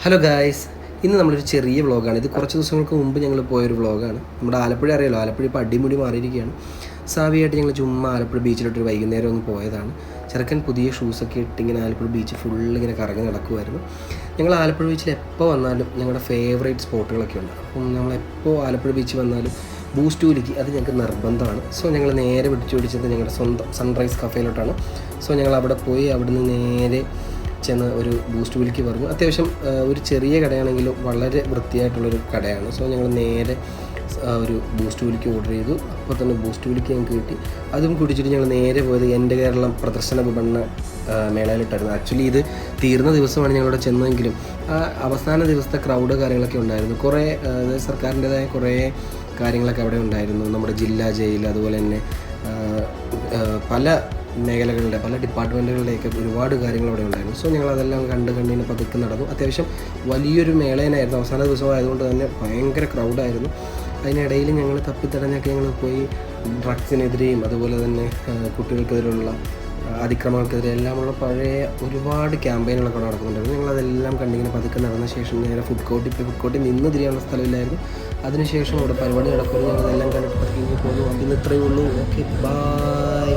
Hello guys, ഇന്ന് നമ്മളൊരു ചെറിയ വ്ളോഗാണ്. ഇത് കുറച്ച് ദിവസങ്ങൾക്ക് മുമ്പ് ഞങ്ങൾ പോയൊരു വ്ളോഗാണ്. നമ്മുടെ ആലപ്പുഴ അറിയാലോ, ആലപ്പുഴ ഇപ്പോൾ അടിമുടി മാറിയിരിക്കുകയാണ്. സാവിയായിട്ട് ഞങ്ങൾ ചുമ്മാ ആലപ്പുഴ ബീച്ചിലോട്ടൊരു വൈകുന്നേരം ഒന്ന് പോയതാണ്. ചെറുക്കൻ പുതിയ ഷൂസൊക്കെ ഇട്ട് ഇങ്ങനെ ആലപ്പുഴ ബീച്ച് ഫുള്ളിങ്ങനെ കറങ്ങി നടക്കുമായിരുന്നു. ഞങ്ങൾ ആലപ്പുഴ ബീച്ചിൽ എപ്പോൾ വന്നാലും ഞങ്ങളുടെ ഫേവറേറ്റ് സ്പോട്ടുകളൊക്കെ ഉണ്ട്. അപ്പം നമ്മളെപ്പോൾ ആലപ്പുഴ ബീച്ച് വന്നാലും ബൂസ്റ്റ് കൂലിക്ക് അത് ഞങ്ങൾക്ക് നിർബന്ധമാണ്. സോ ഞങ്ങൾ നേരെ പിടിച്ചത് ഞങ്ങളുടെ സ്വന്തം സൺറൈസ് കഫേയിലോട്ടാണ്. സോ ഞങ്ങൾ അവിടെ പോയി അവിടുന്ന് നേരെ ചെന്ന് ഒരു ബൂസ്റ്റ് വിളിക്ക് പറഞ്ഞു. അത്യാവശ്യം ഒരു ചെറിയ കടയാണെങ്കിലും വളരെ വൃത്തിയായിട്ടുള്ളൊരു കടയാണ്. സോ ഞങ്ങൾ നേരെ ഒരു ബൂസ്റ്റ് വിളിക്ക് ഓർഡർ ചെയ്തു. അപ്പോൾ തന്നെ ബൂസ്റ്റ് വിളിക്ക് ഞങ്ങൾക്ക് കിട്ടി. അതും കുടിച്ചിട്ട് ഞങ്ങൾ നേരെ പോയത് എൻ്റെ കേരളം പ്രദർശന വിപണന മേളയിലിട്ടായിരുന്നു. ആക്ച്വലി ഇത് തീർന്ന ദിവസമാണ് ഞങ്ങളിവിടെ ചെന്നതെങ്കിലും അവസാന ദിവസത്തെ ക്രൗഡ് കാര്യങ്ങളൊക്കെ ഉണ്ടായിരുന്നു. കുറേ സർക്കാരിൻ്റെതായ കുറേ കാര്യങ്ങളൊക്കെ അവിടെ ഉണ്ടായിരുന്നു. നമ്മുടെ ജില്ലാ ജയിൽ, അതുപോലെ തന്നെ പല മേഖലകളുടെ പല ഡിപ്പാർട്ട്മെൻറ്റുകളുടെയൊക്കെ ഒരുപാട് കാര്യങ്ങൾ അവിടെ ഉണ്ടായിരുന്നു. സോ ഞങ്ങളതെല്ലാം കണ്ടിങ്ങനെ പതുക്കെ നടന്നു. അത്യാവശ്യം വലിയൊരു മേളേനായിരുന്നു. അവസാന ദിവസമായതുകൊണ്ട് തന്നെ ഭയങ്കര ക്രൗഡായിരുന്നു. അതിനിടയിൽ ഞങ്ങൾ തപ്പിത്തടഞ്ഞൊക്കെ ഞങ്ങൾ പോയി ഡ്രഗ്സിനെതിരെയും അതുപോലെ തന്നെ കുട്ടികൾക്കെതിരെയുള്ള അതിക്രമങ്ങൾക്കെതിരെ എല്ലാമുള്ള പഴയ ഒരുപാട് ക്യാമ്പയിനുകളൊക്കെ നടക്കുന്നുണ്ടായിരുന്നു. ഞങ്ങളതെല്ലാം കണ്ടിങ്ങനെ പതുക്കെ നടന്ന ശേഷം നേരെ ഫുഡ് കോർട്ടിൽ നിന്ന് തിരിയാനുള്ള സ്ഥലമില്ലായിരുന്നു. അതിനുശേഷം അവിടെ പരിപാടി നടക്കുമ്പോൾ ഞങ്ങളതെല്ലാം കണ്ടിട്ട് പതുക്കെ പോകുന്നു. അതിന് ഇത്രയേ ഉള്ളൂ. Okay, by.